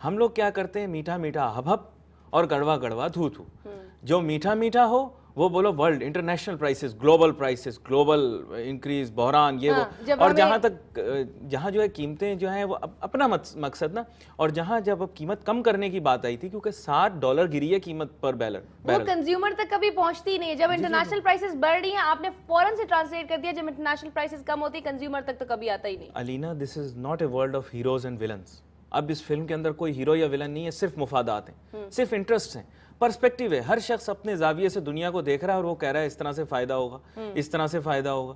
ہم لوگ کیا کرتے ہیں, میٹھا میٹھا ہب ہب اور کڑوا کڑوا تھو تھو. جو میٹھا میٹھا ہو وہ بولو world international prices, global increase, بحران, یہ وہ. اور جہاں تک جہاں جو ہے قیمتیں جو ہیں وہ اپنا مقصد نا, اور جہاں جب اب قیمت کم کرنے کی بات آئی تھی, کیونکہ $7 گری ہے قیمت پر بیرل, وہ کنزیومر تک کبھی پہنچتی نہیں ہے. جب انٹرنیشنل پرائسز بڑھ رہی ہیں آپ نے فوراً سے ٹرانسلیٹ کر دیا, جب انٹرنیشنل پرائسز کم ہوتی کنزیومر تک تو کبھی آتا ہی نہیں. Alina, this is not a world of heroes and villains. اب اس فلم کے اندر کوئی ہیرو یا ولن نہیں ہے, صرف مفادات ہیں, صرف انٹرسٹ ہیں, پرسپیکٹیو ہے. ہر شخص اپنے زاویے سے دنیا کو دیکھ رہا ہے اور وہ کہہ رہا ہے اس طرح سے فائدہ ہوگا, اس طرح سے فائدہ ہوگا.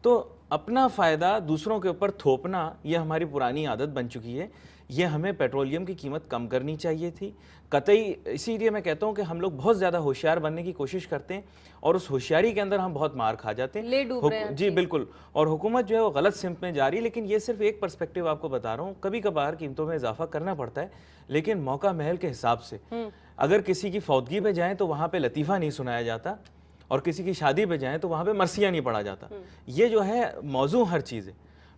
تو اپنا فائدہ دوسروں کے اوپر تھوپنا یہ ہماری پرانی عادت بن چکی ہے. یہ ہمیں پیٹرولیم کی قیمت کم کرنی چاہیے تھی قطعی. اسی لیے میں کہتا ہوں کہ ہم لوگ بہت زیادہ ہوشیار بننے کی کوشش کرتے ہیں اور اس ہوشیاری کے اندر ہم بہت مار کھا جاتے ہیں. جی بالکل. اور حکومت جو ہے وہ غلط سمت میں جا رہی ہے. لیکن یہ صرف ایک پرسپیکٹیو آپ کو بتا رہا ہوں, کبھی کبھار قیمتوں میں اضافہ کرنا پڑتا ہے, لیکن موقع محل کے حساب سے. اگر کسی کی فوتگی پہ جائیں تو وہاں پہ لطیفہ نہیں سنایا جاتا, اور کسی کی شادی پہ جائیں تو وہاں پہ مرثیہ نہیں پڑھا جاتا. یہ جو ہے موضوع ہر چیز ہے.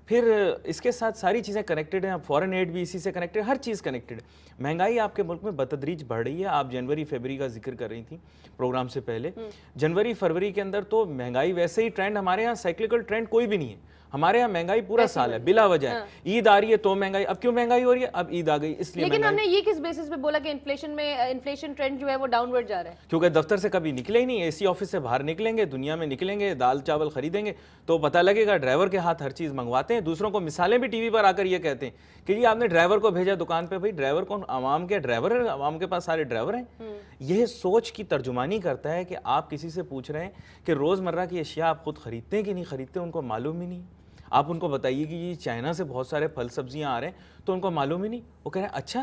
پھر اس کے ساتھ ساری چیزیں کنیکٹڈ ہیں. اب فورن ایڈ بھی اسی سے کنیکٹڈ, ہر چیز کنیکٹڈ ہے. مہنگائی آپ کے ملک میں بتدریج بڑھ رہی ہے. آپ جنوری فروری کا ذکر کر رہی تھیں پروگرام سے پہلے. جنوری فروری کے اندر تو مہنگائی ویسے ہی ٹرینڈ, ہمارے یہاں سائیکلیکل ٹرینڈ کوئی بھی نہیں ہے. ہمارے یہاں مہنگائی پورا سال ہے بلا وجہ ہے. عید آ رہی ہے تو مہنگائی. اب کیوں مہنگائی ہو رہی ہے؟ اب عید آ گئی اس لیے. لیکن ہم نے یہ کس بیسس پہ بولا کہ انفلیشن ٹرینڈ جو ہے وہ ڈاؤن ورڈ جا رہا ہے؟ کیونکہ دفتر سے کبھی نکلے ہی نہیں, اے سی آفس سے باہر نکلیں گے, دنیا میں نکلیں گے, دال چاول خریدیں گے تو پتہ لگے گا ڈرائیور کے ہاتھ ہر چیز منگواتے ہیں. دوسروں کو مثالیں بھی ٹی وی پر آ کر یہ کہتے ہیں کہ جی آپ نے ڈرائیور کو بھیجا دکان پہ. بھائی ڈرائیور کون؟ عوام کے ڈرائیور ہیں, عوام کے پاس سارے ڈرائیور ہیں. یہ سوچ کی ترجمانی کرتا ہے کہ آپ کسی سے پوچھ رہے ہیں کہ روزمرہ کی اشیاء آپ خود خریدتے ہیں کہ نہیں خریدتے, ان کو معلوم ہی نہیں. آپ ان کو بتائیے کہ یہ چائنا سے بہت سارے پھل سبزیاں آ رہے ہیں تو ان کو معلوم ہی نہیں. وہ کہہ رہے ہیں اچھا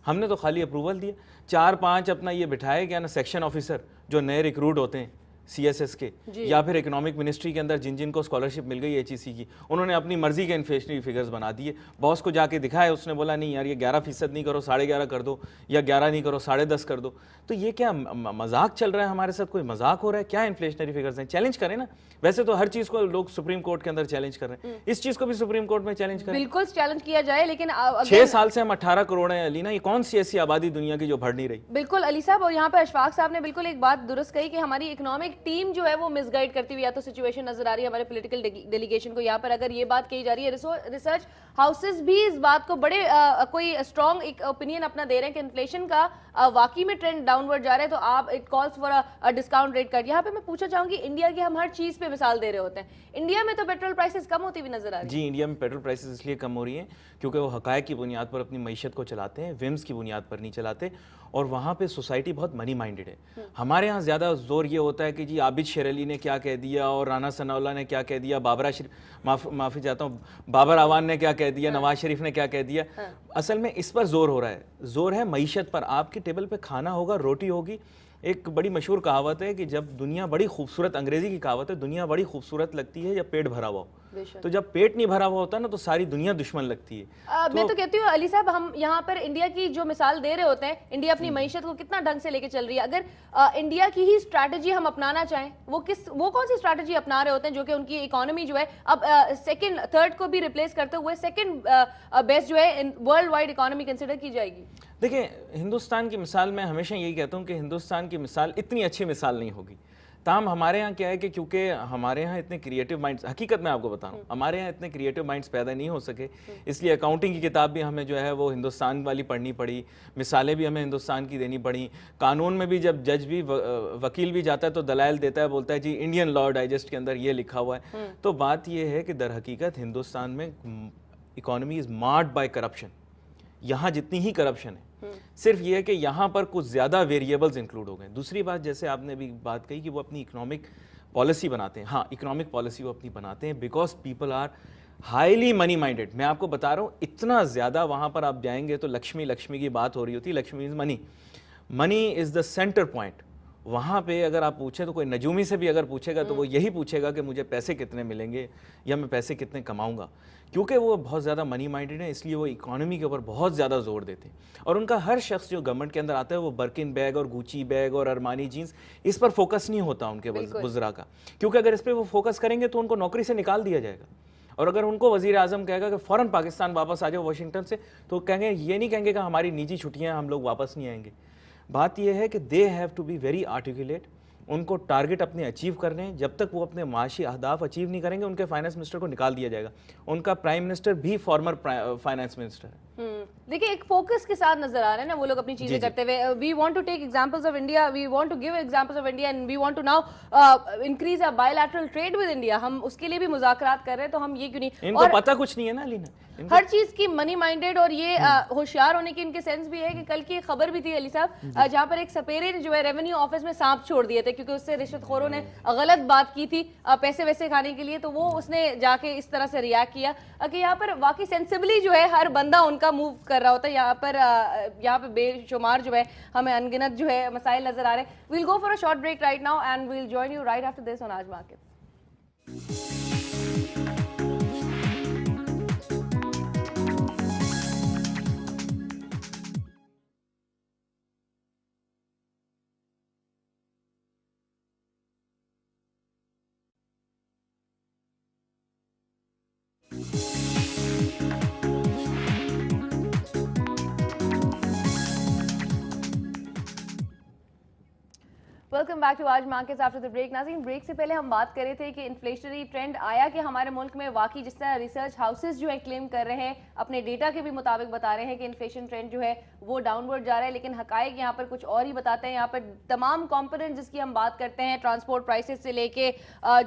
ہم نے تو خالی اپروول دیا. 4-5 اپنا یہ بٹھائے کیا نا سیکشن آفیسر جو نئے ریکروٹ ہوتے ہیں سی ایس ایس کے, یا پھر اکنامک منسٹری کے اندر جن کو اسکالرشپ مل گئی ایچ ای سی کی, انہوں نے اپنی مرضی کے انفلیشنری فگرز بنا دیے. باس کو جا کے دکھائے, اس نے بولا نہیں یار یہ 11% نہیں کرو 11.5 کر دو, یا 11 نہیں کرو 10.5 کر دو. تو یہ کیا مذاق چل رہا ہے ہمارے ساتھ؟ کوئی مذاق ہو رہا ہے کیا؟ انفلیشنری فگرز ہیں, چیلنج کریں نا. ویسے تو ہر چیز کو لوگ سپریم کورٹ کے اندر چیلنج کر رہے ہیں, اس چیز کو بھی سپریم کورٹ میں چیلنج کریں. بالکل چیلنج کیا جائے, لیکن 6 سال سے ہم 18 کروڑ ہیں علینا. یہ کون سی ایسی آبادی دنیا کی جو بڑھ نہیں رہی؟ بالکل علی صاحب, اور یہاں پہ اشفاق صاحب نے بالکل ایک بات درست کہی کہ ہماری اکنامک ٹیم جو ہے وہ مس گائڈ کرتی ہوئی یا تو سچویشن نظر آ رہی ہے ہمارے پولیٹیکل ڈیلیگیشن کو. یہاں پر اگر یہ بات کہی جا رہی ہے, ریسرچ ہاؤسز بھی اس بات کو بڑے کوئی اسٹرانگ ایک اوپینین اپنا دے رہے ہیں کہ انفلیشن کا واقعی میں ٹرینڈ ڈاؤن ورڈ جا رہا ہے, تو آپ it calls for discount rate cut. یہاں پہ میں پوچھنا چاہوں گی, انڈیا کی ہم ہر چیز پہ مثال دے رہے ہوتے ہیں, انڈیا میں تو پیٹرول پرائسز کم ہوتی ہوئی نظر آ رہی ہیں. جی انڈیا میں پیٹرول پرائسز اس لیے کم ہو رہی ہیں کیونکہ وہ حقائق کی بنیاد پر اپنی معیشت کو چلاتے ہیں, ومز کی بنیاد پر نہیں چلاتے, اور وہاں پہ سوسائٹی بہت منی مائنڈڈ ہے. ہمارے ہاں زیادہ زور یہ ہوتا ہے کہ جی عابد شیر علی نے کیا کہہ دیا, اور رانا ثناء اللہ نے کیا کہہ دیا, معافی چاہتا ہوں, بابر اعوان نے کیا کہہ دیا, نواز شریف نے کیا کہہ دیا. اصل میں اس پر زور ہو رہا ہے, زور ہے معیشت پر. آپ کے ٹیبل پہ کھانا ہوگا, روٹی ہوگی. ایک بڑی مشہور کہاوت ہے کہ جب دنیا بڑی خوبصورت, انگریزی کی کہاوت ہے, دنیا بڑی خوبصورت لگتی ہے جب پیٹ بھرا ہوا ہو. تو جب پیٹ نہیں بھرا ہوا ہوتا نا تو ساری دنیا دشمن لگتی ہے. میں تو کہتی ہوں علی صاحب, ہم یہاں پر انڈیا کی جو مثال دے رہے ہوتے ہیں, انڈیا اپنی معیشت کو کتنا ڈھنگ سے لے کے چل رہی ہے. اگر انڈیا کی ہی اسٹریٹجی ہم اپنانا چاہیں, وہ کون سی اسٹریٹجی اپنا رہے ہوتے ہیں جو کہ ان کی اکانومی جو ہے اب سیکنڈ تھرڈ کو بھی ریپلیس کرتے ہوئے سیکنڈ بیسٹ جو ہے ورلڈ وائڈ اکانومی کنسیڈر کی جائے گی؟ دیکھیں ہندوستان کی مثال, میں ہمیشہ یہی کہتا ہوں کہ ہندوستان کی مثال اتنی اچھی مثال نہیں ہوگی. تاہم ہمارے ہاں کیا ہے کہ کیونکہ ہمارے ہاں اتنے کریٹیو مائنڈس, حقیقت میں آپ کو بتاؤں ہمارے یہاں اتنے کریٹیو مائنڈس پیدا نہیں ہو سکے, اس لیے اکاؤنٹنگ کی کتاب بھی ہمیں جو ہے وہ ہندوستان والی پڑھنی پڑی, مثالیں بھی ہمیں ہندوستان کی دینی پڑیں. قانون میں بھی جب جج بھی وکیل بھی جاتا ہے تو دلائل دیتا ہے, بولتا ہے جی انڈین لاء ڈائجسٹ کے اندر یہ لکھا ہوا ہے. تو بات یہ ہے کہ در حقیقت ہندوستان میں اکانومی از مارڈ بائی کرپشن. یہاں جتنی ہی کرپشن ہے, صرف یہ ہے کہ یہاں پر کچھ زیادہ ویریبلز انکلوڈ ہو گئے. دوسری بات, جیسے آپ نے بھی بات کہی کہ وہ اپنی اکنامک پالیسی بناتے ہیں. ہاں اکنامک پالیسی وہ اپنی بناتے ہیں because people are highly money minded. میں آپ کو بتا رہا ہوں اتنا زیادہ وہاں پر آپ جائیں گے تو لکشمی کی بات ہو رہی ہوتی ہے. لکشمی از منی, منی از دا سینٹر پوائنٹ. وہاں پہ اگر آپ پوچھیں تو کوئی نجومی سے بھی اگر پوچھے گا تو وہ یہی پوچھے گا کہ مجھے پیسے کتنے ملیں گے یا میں پیسے کتنے کماؤں گا, کیونکہ وہ بہت زیادہ منی مائنڈیڈ ہیں. اس لیے وہ اکانومی کے اوپر بہت زیادہ زور دیتے ہیں. اور ان کا ہر شخص جو گورنمنٹ کے اندر آتا ہے وہ برکن بیگ اور گوچی بیگ اور ارمانی جینس, اس پر فوکس نہیں ہوتا ان کے وزراء کا, کیونکہ اگر اس پہ وہ فوکس کریں گے تو ان کو نوکری سے نکال دیا جائے گا. اور اگر ان کو وزیر اعظم کہے گا کہ فوراً پاکستان واپس آ جاؤ واشنگٹن سے, تو کہیں گے, یہ نہیں کہیں گے کہ ہماری نجی چھٹیاں ہم لوگ واپس نہیں آئیں گے. بات یہ ہے کہ they have to be very articulate. ان کو ٹارگٹ اپنے اچیو کرنے ہیں, جب تک وہ اپنے معاشی اہداف اچیو نہیں کریں گے ان کے فائنانس منسٹر کو نکال دیا جائے گا. ان کا پرائم منسٹر بھی فارمر فائنانس منسٹر ہے. دیکھیں ایک فوکس کے ساتھ نظر آ رہے ہیں نا وہ لوگ اپنی چیزیں کرتے ہوئے. We want to take examples of India, we want to give examples of India, and we want to now increase a bilateral trade with India. ہم اس کے لیے بھی مذاکرات کر رہے ہیں, تو ہم یہ کیوں نہیں, ان کو پتہ کچھ نہیں ہے نا علینا, ہر چیز کی منی مائنڈیڈ اور یہ ہوشیار ہونے کی ان کے سینس بھی ہے. کہ کل کی ایک خبر بھی تھی علی صاحب, جہاں پر ایک سپیرے نے جو ہے ریونیو آفس میں سانپ چھوڑ دیے تھے کیونکہ اس سے رشوت خوروں نے غلط بات کی تھی پیسے ویسے کھانے کے لیے, تو وہ اس نے جا کے اس طرح سے ریاکٹ کیا کہ یہاں پر واقعی سینسبلی جو ہے ہر بندہ ان کا موو کر رہا ہوتا ہے. یہاں پہ بے شمار جو ہے ہمیں انگنت جو ہے مسائل نظر آ رہے ہیں. We'll go for a short break right now and we'll join you right after this on Aaj market. Welcome back to Aaj markets after the break. ناظرین بریک سے پہلے ہم بات کر رہے تھے کہ انفلیشنری ٹرینڈ آیا کہ ہمارے ملک میں واقعی جس طرح ریسرچ ہاؤسز جو ہے کلیم کر رہے ہیں, اپنے ڈیٹا کے بھی مطابق بتا رہے ہیں کہ انفلیشن ٹرینڈ جو ہے وہ ڈاؤن ورڈ جا رہا ہے, لیکن حقائق یہاں پر کچھ اور ہی بتاتے ہیں. یہاں پر تمام کمپوننٹ جس کی ہم بات کرتے ہیں, ٹرانسپورٹ پرائسز سے لے کے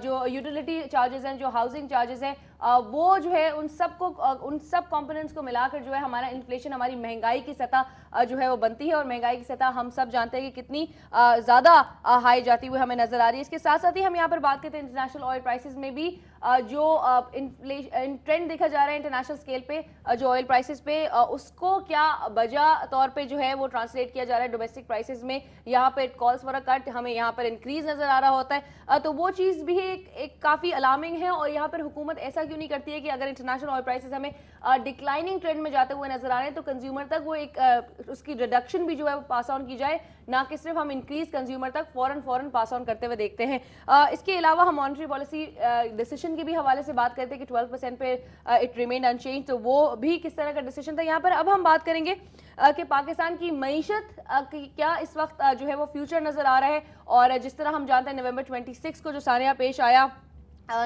جو یوٹیلیٹی چارجز ہیں, جو ہاؤسنگ چارجز ہیں, وہ جو ہے ان سب کمپوننٹس کو ملا کر جو ہے ہمارا انفلیشن, ہماری مہنگائی کی سطح جو ہے وہ بنتی ہے. اور مہنگائی کی سطح ہم سب جانتے ہیں کہ کتنی زیادہ ہائی جاتی ہوئی ہمیں نظر آ رہی ہے. اس کے ساتھ ساتھ ہی ہم یہاں پر بات کرتے ہیں انٹرنیشنل آئل پرائسز میں بھی جو ٹرینڈ دیکھا جا رہا ہے انٹرنیشنل اسکیل پہ جو آئل پرائسز پہ, اس کو کیا بجا طور پہ جو ہے وہ ٹرانسلیٹ کیا جا رہا ہے ڈومیسٹک پرائسز میں. یہاں پہ اٹ کالز فار اے کٹ, ہمیں یہاں پر انکریز نظر آ رہا ہوتا ہے, تو وہ چیز بھی ایک کافی الارمنگ ہے. اور یہاں پر حکومت ایسا کیوں نہیں کرتی ہے کہ اگر انٹرنیشنل آئل پرائسز ہمیں ڈکلائننگ ٹرینڈ میں جاتے ہوئے نظر آ رہے ہیں تو کنزیومر تک وہ ایک اس کی ریڈکشن بھی جو ہے وہ پاس آن کی جائے, نہ کہ صرف ہم انکریز کنزیومر تک فوراً پاس آن کرتے ہوئے دیکھتے ہیں. اس کے علاوہ ہم مانیٹری پالیسی ڈیسیشن کے بھی حوالے سے بات کرتے ہیں کہ 12% پہ اٹ ریمینڈ ان چینج, تو وہ بھی کس طرح کا ڈیسیشن تھا. یہاں پر اب ہم بات کریں گے کہ پاکستان کی معیشت کیا اس وقت جو ہے وہ فیوچر نظر آ رہا ہے. اور جس طرح ہم جانتے ہیں نومبر 26 کو جو سانحہ پیش آیا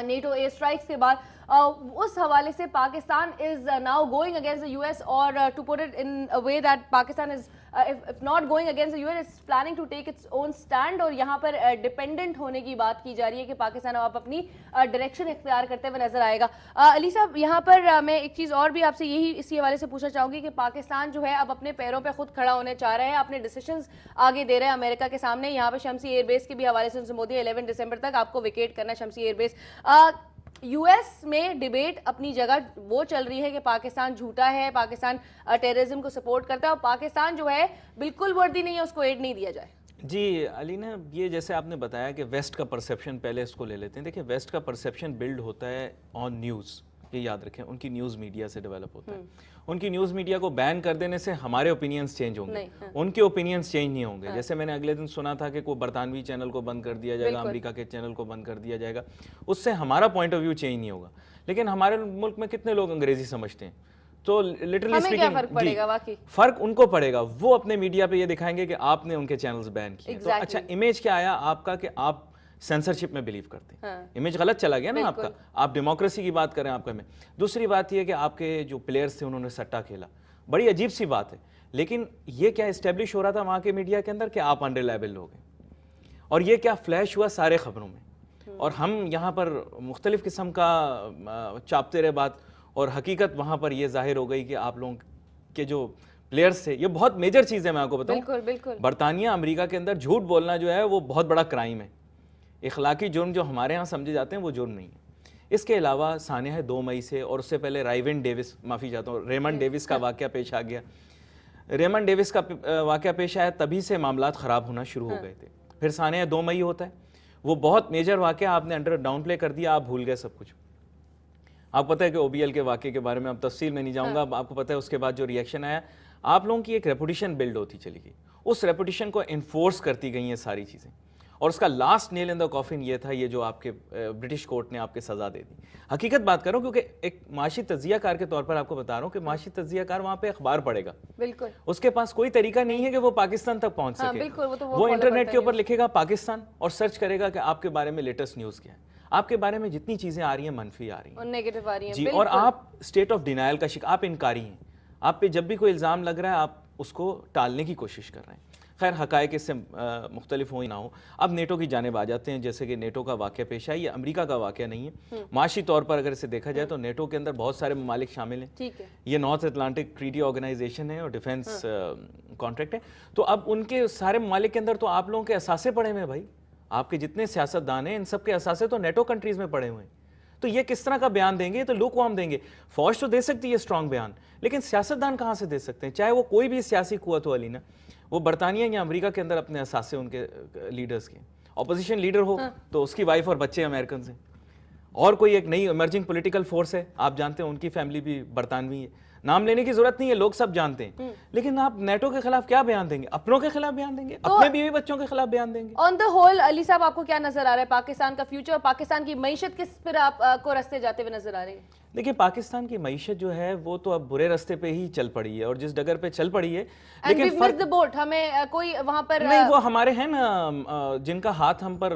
نیٹو ایئر اسٹرائکس کے بعد, اس حوالے سے Pakistan is now going against the US, اور to put it in a way that Pakistan is if not going against the US, it's planning to take its own stand. اور یہاں پر dependent ہونے کی بات کی جا رہی ہے کہ پاکستان اب اپنی ڈائریکشن اختیار کرتے ہوئے نظر آئے گا. علی صاحب یہاں پر میں ایک چیز اور بھی آپ سے یہی اسی حوالے سے پوچھنا چاہوں گی کہ پاکستان جو ہے اب اپنے پیروں پہ خود کھڑا ہونے چاہ رہے ہیں, اپنے ڈیسیشنز آگے دے رہے ہیں امریکہ کے سامنے. یہاں پہ شمسی ایئر بیس کے بھی حوالے سے مودی 11 دسمبر تک آپ کو ویکیٹ کرنا ہے شمسی ایئر بیس. یو ایس میں ڈیبیٹ اپنی جگہ وہ چل رہی ہے کہ پاکستان جھوٹا ہے, پاکستان ٹیررزم کو سپورٹ کرتا ہے, اور پاکستان جو ہے بالکل وردی نہیں ہے, اس کو ایڈ نہیں دیا جائے. جی علینا, یہ جیسے آپ نے بتایا کہ ویسٹ کا پرسیپشن پہلے اس کو لے لیتے ہیں. دیکھیں ویسٹ کا پرسیپشن بلڈ ہوتا ہے آن نیوز, یہ یاد رکھیں, ان کی نیوز میڈیا سے ڈیولپ ہوتا ہے. ان کی نیوز میڈیا کو بین کر دینے سے ہمارے اوپینینز چینج ہوں گے, ان کے اوپینینز چینج نہیں ہوں گے. جیسے میں نے اگلے دن سنا تھا کہ کوئی برطانوی چینل کو بند کر دیا جائے گا, امریکہ کے چینل کو بند کر دیا جائے گا, اس سے ہمارا پوائنٹ آف ویو چینج نہیں ہوگا. لیکن ہمارے ملک میں کتنے لوگ انگریزی سمجھتے ہیں, تو لٹرلی اسپیکنگ فرق ان کو پڑے گا. وہ اپنے میڈیا پہ یہ دکھائیں گے کہ آپ نے ان کے چینلز بین کیے. تو اچھا امیج کیا آیا آپ کا کہ آپ سینسرشپ میں بلیو کرتے ہیں, امیج غلط چلا گیا نا آپ کا. آپ ڈیموکریسی کی بات کریں آپ کا میں. دوسری بات یہ کہ آپ کے جو پلیئرز تھے انہوں نے سٹا کھیلا, بڑی عجیب سی بات ہے. لیکن یہ کیا اسٹیبلش ہو رہا تھا وہاں کے میڈیا کے اندر کہ آپ انریلائبل لوگ ہیں, اور یہ کیا فلیش ہوا سارے خبروں میں. اور ہم یہاں پر مختلف قسم کا چاپتے رہے بات, اور حقیقت وہاں پر یہ ظاہر ہو گئی کہ آپ لوگوں کے جو پلیئرز تھے, یہ بہت میجر چیز ہے میں آپ کو بتاؤں. برطانیہ امریکہ کے اندر جھوٹ بولنا جو ہے وہ بہت بڑا کرائم ہے. اخلاقی جرم جو ہمارے ہاں سمجھے جاتے ہیں وہ جرم نہیں ہے. اس کے علاوہ سانحہ 2 مئی سے, اور اس سے پہلے ریمنڈ ڈیوس کا واقعہ پیش آ گیا. ریمنڈ ڈیوس کا واقعہ پیش آیا, تبھی سے معاملات خراب ہونا شروع ہو گئے تھے. پھر سانحہ 2 مئی ہوتا ہے, وہ بہت میجر واقعہ, آپ نے انڈر ڈاؤن پلے کر دیا, آپ بھول گئے سب کچھ. آپ پتہ ہے کہ OBL کے واقعے کے بارے میں اب تفصیل میں نہیں جاؤں گا. آپ کو پتہ ہے اس کے بعد جو ریئیکشن آیا, آپ لوگوں کی ایک ریپوٹیشن بلڈ ہوتی چلی گئی. اس ریپوٹیشن کو انفورس کرتی گئی ہیں ساری چیزیں, اور اس کا لاسٹ نیل ان دا کافن یہ تھا، یہ جو آپ کے برٹش کورٹ نے آپ کے سزا دے دی. حقیقت بات کروں کیونکہ ایک معاشی تجزیہ کار کے طور پر آپ کو بتا رہا ہوں کہ معاشی تجزیہ کار وہاں پہ اخبار پڑھے گا، بالکل اس کے پاس کوئی طریقہ نہیں ہے کہ وہ پاکستان تک پہنچ سکے. بالکل، وہ انٹرنیٹ کے اوپر لکھے گا پاکستان اور سرچ کرے گا کہ آپ کے بارے میں لیٹسٹ نیوز کیا ہے، آپ کے بارے میں جتنی چیزیں آ رہی ہیں منفی آ رہی ہیں، نیگیٹو آ رہی ہیں جی. اور آپ اسٹیٹ آف ڈینائل کا شکار، آپ انکاری ہیں، آپ پہ جب بھی کوئی الزام لگ رہا ہے آپ اس کو ٹالنے کی کوشش کر رہے ہیں. خیر حقائق اس سے مختلف ہو ہی نہ ہو. اب نیٹو کی جانب آ جاتے ہیں. جیسے کہ نیٹو کا واقعہ پیش آیا، یہ امریکہ کا واقعہ نہیں ہے. معاشی طور پر اگر اسے دیکھا جائے تو نیٹو کے اندر بہت سارے ممالک شامل ہیں. ٹھیک ہے، یہ نارتھ اٹلانٹک ٹریٹی آرگنائزیشن ہے اور ڈیفنس کانٹریکٹ ہے. تو اب ان کے سارے ممالک کے اندر تو آپ لوگوں کے اثاثے پڑے ہوئے ہیں بھائی. آپ کے جتنے سیاستدان ہیں ان سب کے اثاثے تو نیٹو کنٹریز میں پڑے ہوئے ہیں. تو یہ کس طرح کا بیان دیں گے؟ تو لوک وام دیں گے. فوج تو دے سکتی ہے اسٹرانگ بیان، لیکن سیاستدان کہاں سے دے سکتے ہیں؟ چاہے وہ کوئی بھی سیاسی قوت ہو علینا، وہ برطانیہ یا امریکہ کے اندر اپنے اثاثے ان کے لیڈرز کے، اپوزیشن لیڈر ہو تو اس کی وائف اور بچے امریکنز ہیں، اور کوئی ایک نئی ایمرجنگ پولیٹیکل فورس ہے، آپ جانتے ہیں ان کی فیملی بھی برطانوی ہے، نام لینے کی ضرورت نہیں ہے، لوگ سب جانتے ہیں. لیکن آپ نیٹو کے خلاف کیا بیان دیں گے؟ اپنوں کے خلاف بیان دیں گے؟ اپنے بیوی بچوں کے خلاف بیان دیں گے؟ آن دا ہول علی صاحب آپ کو کیا نظر آ رہا ہے پاکستان کا فیوچر اور پاکستان کی معیشت کس پر آپ کو رستے جاتے ہوئے نظر آ رہے ہیں؟ دیکھیں پاکستان کی معیشت جو ہے وہ تو اب برے رستے پہ ہی چل پڑی ہے، اور جس ڈگر پہ چل پڑی ہے، لیکن فرق بوٹ ہمیں کوئی وہاں پر نہیں، وہ ہمارے ہیں نا جن کا ہاتھ ہم پر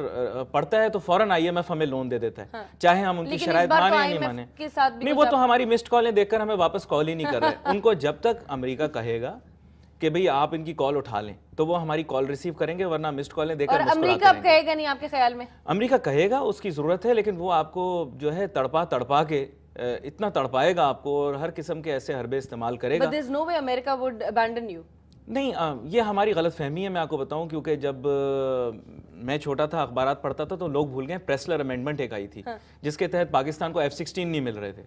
پڑتا ہے تو فوراً آئی ایم ایف ہمیں لون دے دیتا ہے، چاہے ہم ان کی شرائط مانیں یا نہیں مانیں. نہیں، وہ تو ہماری مسڈ کالیں دیکھ کر ہمیں واپس کال ہی نہیں کر رہے. ان کو جب تک امریکہ کہے گا کہ بھئی آپ ان کی کال اٹھا لیں تو وہ ہماری کال ریسیو کریں گے، ورنہ مسڈ کالیں دے کر مسکراتے رہیں گے. امریکہ اب کہے گا نہیں آپ کے خیال میں؟ امریکہ کہے گا، اس کی ضرورت ہے، لیکن وہ آپ کو جو ہے تڑپا کے اتنا تڑپائے گا آپ کو، اور ہر قسم کے ایسے حربے استعمال کرے گا. But there's no way America would abandon you. نہیں، یہ ہماری غلط فہمی ہے. میں آپ کو بتاؤں، کیونکہ جب میں چھوٹا تھا اخبارات پڑھتا تھا تو لوگ بھول گئے پریسلر امینڈمنٹ ایک آئی تھی جس کے تحت پاکستان کو F-16 نہیں مل رہے تھے.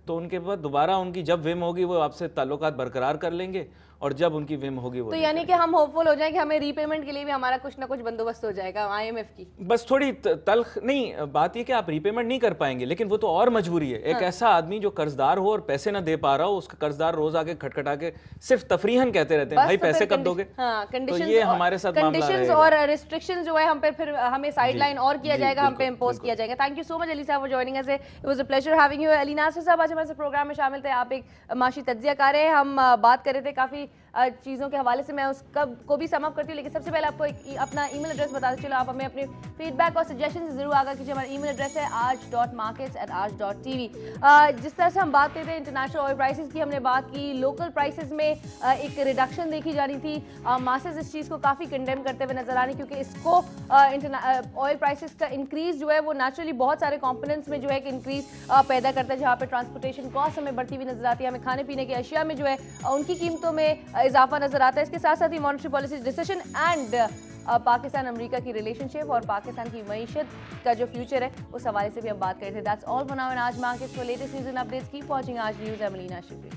تو ان کے بعد دوبارہ ان کی جب وم ہوگی وہ آپ سے تعلقات برقرار کر لیں گے، اور جب ان کی وم ہوگی وہ تو یعنی کہ ہم ہوپ فل ہو جائیں کہ ہمیں ری پیمنٹ کے لیے بھی ہمارا کچھ نہ کچھ بندوبست ہو جائے گا آئی ایم ایف کی. بس تھوڑی تلخ نہیں بات یہ کہ آپ ری پیمنٹ نہیں کر پائیں گے، لیکن وہ تو اور مجبوری ہے. ایک ایسا آدمی جو قرض دار ہو اور پیسے نہ دے پا رہا ہو، اس کا قرض دار روز آ کے کھٹکھٹا کے صرف تفریحاً کہتے رہتے ہیں بھائی پیسے کب دو گے. تو یہ ہمارے ساتھ معاملہ رہے گا. اور ریسٹرکشن جو ہے ہم پھر ہمیں سائڈ لائن اور کیا جائے گا، ہم پہ امپوز کیا جائے گا. Thank you so much Ali sahab for joining us. It was a pleasure having you. Ali Nasir sahab آج ہمارے پروگرام میں شامل تھے. آپ ایک معاشی تجزیہ کار ہیں. ہم بات کر رہے تھے کافی چیزوں کے حوالے سے، میں اس کو بھی سم اپ کرتی ہوں، لیکن سب سے پہلے آپ کو اپنا ای میل ایڈریس بتا دیں. چلو آپ ہمیں اپنے فیڈ بیک اور سجیشن ضرور آگاہ کیجیے. ہمارا ای میل ایڈریس ہے aaj.markets@aaj.tv. جس طرح سے ہم بات کرتے ہیں انٹرنیشنل آئل پرائسز کی، ہم نے بات کی لوکل پرائسز میں ایک ریڈکشن دیکھی جا رہی تھی. ماسز اس چیز کو کافی کنڈیم کرتے ہوئے نظر آ رہی ہیں، کیونکہ اس کو آئل پرائسز کا انکریز جو ہے وہ نیچرلی بہت سارے کمپوننٹس میں جو ہے کہ انکریز پیدا کرتا ہے، جہاں پہ ٹرانسپورٹیشن کاسٹ ہمیں بڑھتی ہوئی نظر آتی ہے، ہمیں کھانے پینے کی اشیاء میں جو ہے ان کی قیمتوں میں اضافہ نظر آتا ہے. اس کے ساتھ ساتھ ہی monetary policy decision and Pakistan امریکہ کی ریلیشن شپ اور پاکستان کی معیشت کا جو فیوچر ہے اس حوالے سے بھی ہم بات کر رہے تھے. That's all for now in Aaj markets. For latest news and updates keep watching Aaj news. I'm Alina Shukri.